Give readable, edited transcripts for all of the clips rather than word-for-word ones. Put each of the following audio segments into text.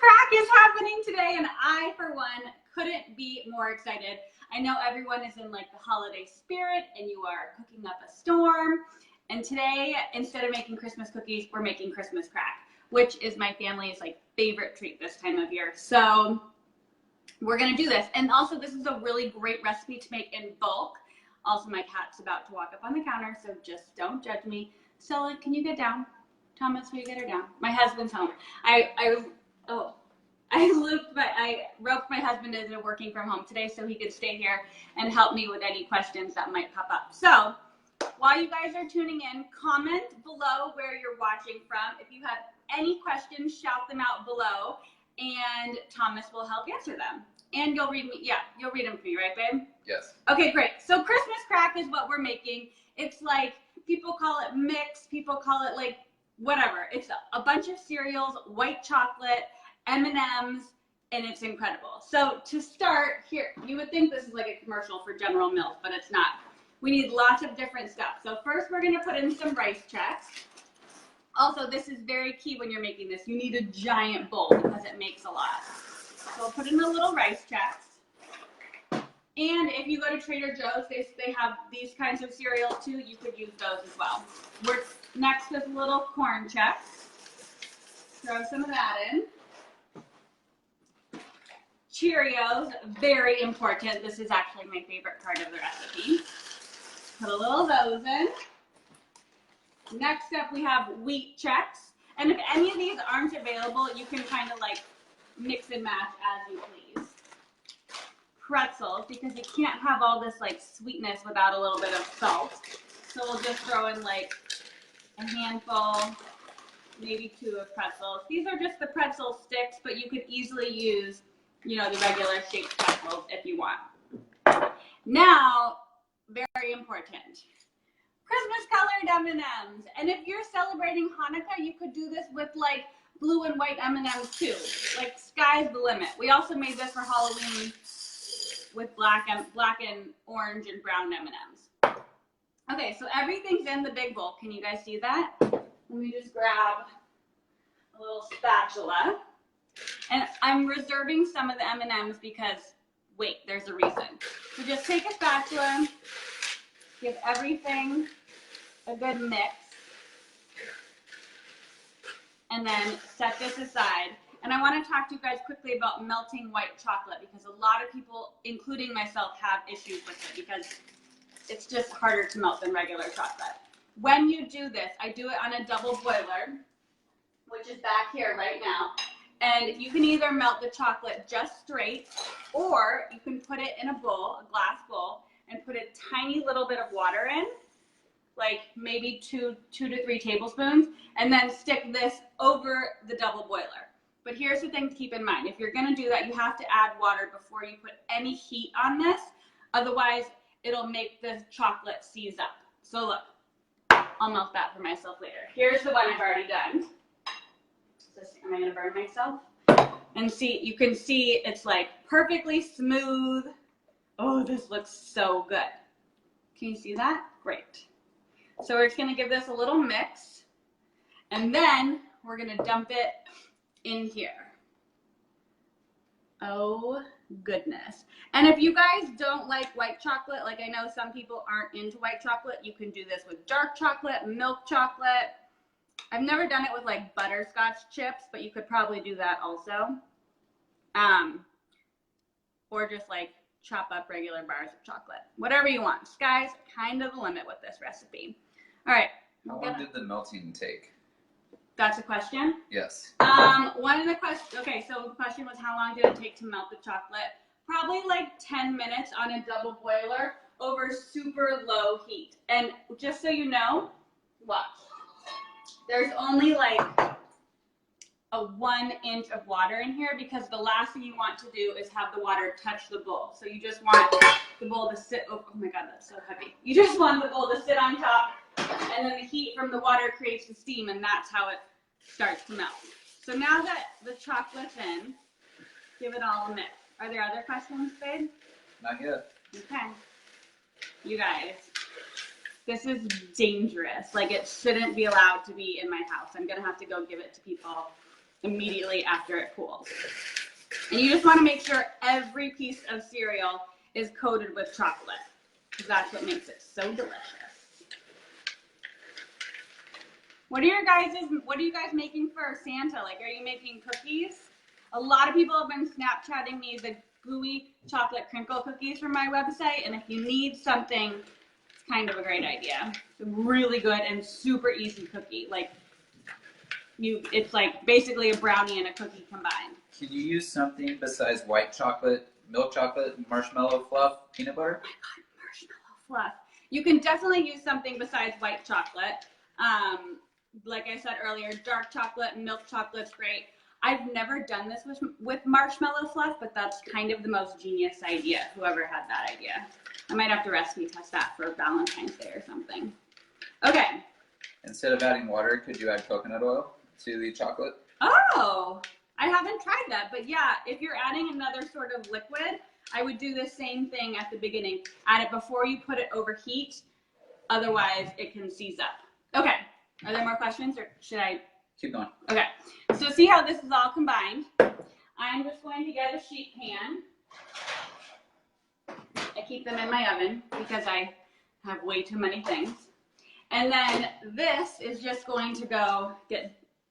crack is happening today, and I, for one, couldn't be more excited. I know everyone is in like the holiday spirit, and you are cooking up a storm. And today, instead of making Christmas cookies, we're making Christmas crack, which is my family's like favorite treat this time of year. So we're gonna do this. And also, this is a really great recipe to make in bulk. Also, my cat's about to walk up on the counter, so just don't judge me. Stella, can you get down? Thomas, will you get her down? My husband's home. I roped my husband into working from home today so he could stay here and help me with any questions that might pop up. So while you guys are tuning in, comment below where you're watching from. If you have any questions, shout them out below, and Thomas will help answer them. And you'll read me, you'll read them for me, right, babe? Yes. Okay, great. So Christmas crack is what we're making. It's like, people call it mix, people call it like whatever. It's a bunch of cereals, white chocolate, M&Ms, and it's incredible. So to start, here, you would think this is like a commercial for General Mills, but it's not. We need lots of different stuff. So first we're gonna put in some rice checks. Also, this is very key when you're making this. You need a giant bowl because it makes a lot. So we'll put in the little rice checks. And if you go to Trader Joe's, they have these kinds of cereals too. You could use those as well. We're next with little corn checks. Throw some of that in. Cheerios, very important. This is actually my favorite part of the recipe. Put a little of those in. Next up, we have wheat checks. And if any of these aren't available, you can kind of like mix and match as you please. Pretzels, because you can't have all this like sweetness without a little bit of salt. So we'll just throw in like a handful, maybe 2 of pretzels. These are just the pretzel sticks, but you could easily use, you know, the regular shaped pretzels if you want. Now, very important, Christmas colored M&Ms. And if you're celebrating Hanukkah, you could do this with like blue and white M&Ms too. Like sky's the limit. We also made this for Halloween with black and orange and brown M&Ms. Okay, so everything's in the big bowl. Can you guys see that? Let me just grab a little spatula. And I'm reserving some of the M&Ms because, wait, there's a reason. So just take a spatula, give everything a good mix, and then set this aside. And I want to talk to you guys quickly about melting white chocolate because a lot of people, including myself, have issues with it because it's just harder to melt than regular chocolate. When you do this, I do it on a double boiler, which is back here right now. And you can either melt the chocolate just straight, or you can put it in a bowl, a glass bowl, and put a tiny little bit of water in, like maybe 2 to 3 tablespoons, and then stick this over the double boiler. But here's the thing to keep in mind. If you're gonna do that, you have to add water before you put any heat on this. Otherwise, it'll make the chocolate seize up. So look, I'll melt that for myself later. Here's the one I've already done. Am I gonna burn myself? And see, you can see it's like perfectly smooth. Oh, this looks so good. Can you see that? Great. So we're just gonna give this a little mix, and then we're gonna dump it in here. Oh goodness. And if you guys don't like white chocolate, like I know some people aren't into white chocolate, you can do this with dark chocolate, milk chocolate. I've never done it with like butterscotch chips, but you could probably do that also. Or just like chop up regular bars of chocolate. Whatever you want. Sky's kind of the limit with this recipe. All right. How long did the melting take? That's a question? Yes. One of the questions, okay, so the question was how long did it take to melt the chocolate? Probably like 10 minutes on a double boiler over super low heat. And just so you know, watch. There's only like a 1 inch of water in here because the last thing you want to do is have the water touch the bowl. So you just want the bowl to sit, oh my God, that's so heavy. You just want the bowl to sit on top, and then the heat from the water creates the steam, and that's how it starts to melt. So now that the chocolate's in, give it all a mix. Are there other questions, babe? Not yet. Okay. You guys, this is dangerous. Like, it shouldn't be allowed to be in my house. I'm gonna have to go give it to people immediately after it cools. And you just want to make sure every piece of cereal is coated with chocolate, because that's what makes it so delicious. What are you guys making for Santa? Like, are you making cookies? A lot of people have been Snapchatting me the gooey chocolate crinkle cookies from my website, and if you need something, it's kind of a great idea. It's a really good and super easy cookie. Like, it's like basically a brownie and a cookie combined. Can you use something besides white chocolate, milk chocolate, marshmallow fluff, peanut butter? Oh my God, marshmallow fluff. You can definitely use something besides white chocolate. Like I said earlier, dark chocolate, milk chocolate's great. I've never done this with marshmallow fluff, but that's kind of the most genius idea, whoever had that idea. I might have to recipe test that for Valentine's Day or something. Okay. Instead of adding water, could you add coconut oil to the chocolate? Oh, I haven't tried that, but yeah, if you're adding another sort of liquid, I would do the same thing at the beginning. Add it before you put it over heat, otherwise it can seize up. Okay, are there more questions or should I? Keep going. Okay, so see how this is all combined. I'm just going to get a sheet pan. I keep them in my oven because I have way too many things. And then this is just going to go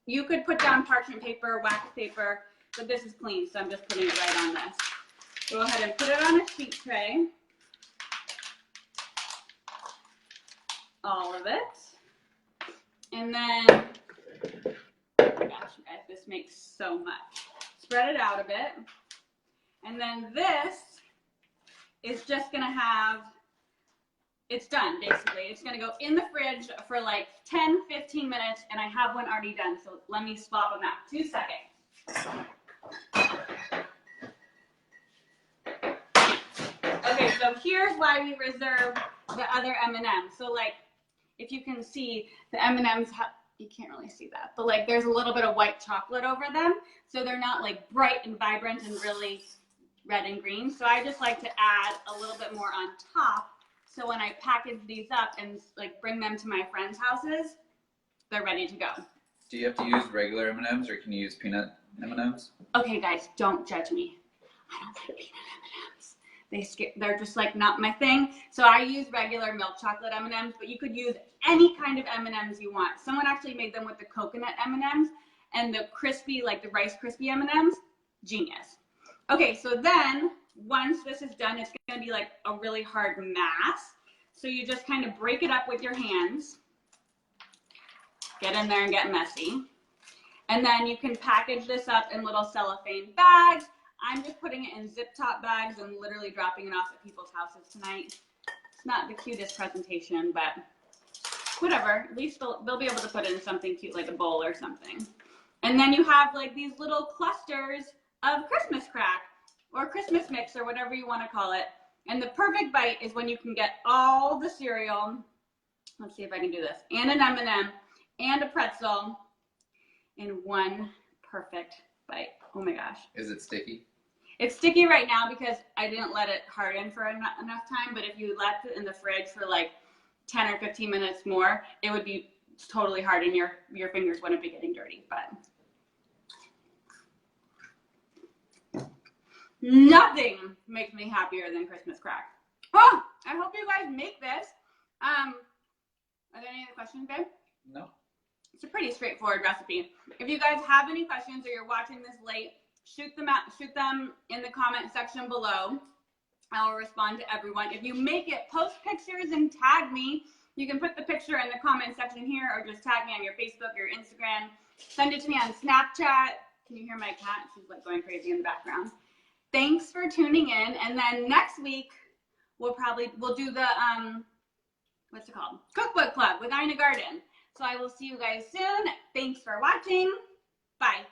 you could put down parchment paper, wax paper, but this is clean, so I'm just putting it right on this. Go ahead and put it on a sheet tray. All of it. And then, oh my gosh, you guys, this makes so much. Spread it out a bit. And then this is just gonna have, it's done basically. It's gonna go in the fridge for like 10, 15 minutes, and I have one already done, so let me swap them out. 2 seconds. Okay, so here's why we reserve the other M&Ms. So like, if you can see, the M&Ms you can't really see that, but like there's a little bit of white chocolate over them, so they're not like bright and vibrant and really red and green. So I just like to add a little bit more on top, so when I package these up and like bring them to my friends' houses, they're ready to go. Do you have to use regular M&Ms or can you use peanut M&Ms? Okay guys, don't judge me. I don't like peanut M&Ms. They're just like not my thing. So I use regular milk chocolate M&Ms, but you could use any kind of M&Ms you want. Someone actually made them with the coconut M&Ms and the crispy, like the Rice Krispie M&Ms. Genius. Okay, so then once this is done, it's gonna be like a really hard mass. So you just kind of break it up with your hands. Get in there and get messy. And then you can package this up in little cellophane bags. I'm just putting it in zip top bags and literally dropping it off at people's houses tonight. It's not the cutest presentation, but whatever. At least they'll be able to put it in something cute like a bowl or something. And then you have like these little clusters of Christmas crack or Christmas mix or whatever you want to call it. And the perfect bite is when you can get all the cereal. Let's see if I can do this. And an M&M and a pretzel in one perfect bite. Oh my gosh. Is it sticky? It's sticky right now because I didn't let it harden for enough time, but if you left it in the fridge for like 10 or 15 minutes more, it would be totally hard and your fingers wouldn't be getting dirty. But nothing makes me happier than Christmas crack. Oh, I hope you guys make this. Are there any other questions, babe? No. It's a pretty straightforward recipe. If you guys have any questions or you're watching this late, shoot them in the comment section below. I will respond to everyone. If you make it, post pictures and tag me. You can put the picture in the comment section here or just tag me on your Facebook or your Instagram. Send it to me on Snapchat. Can you hear my cat? She's like going crazy in the background. Thanks for tuning in. And then next week, we'll do the, what's it called? Cookbook Club with Ina Garden. So I will see you guys soon. Thanks for watching. Bye.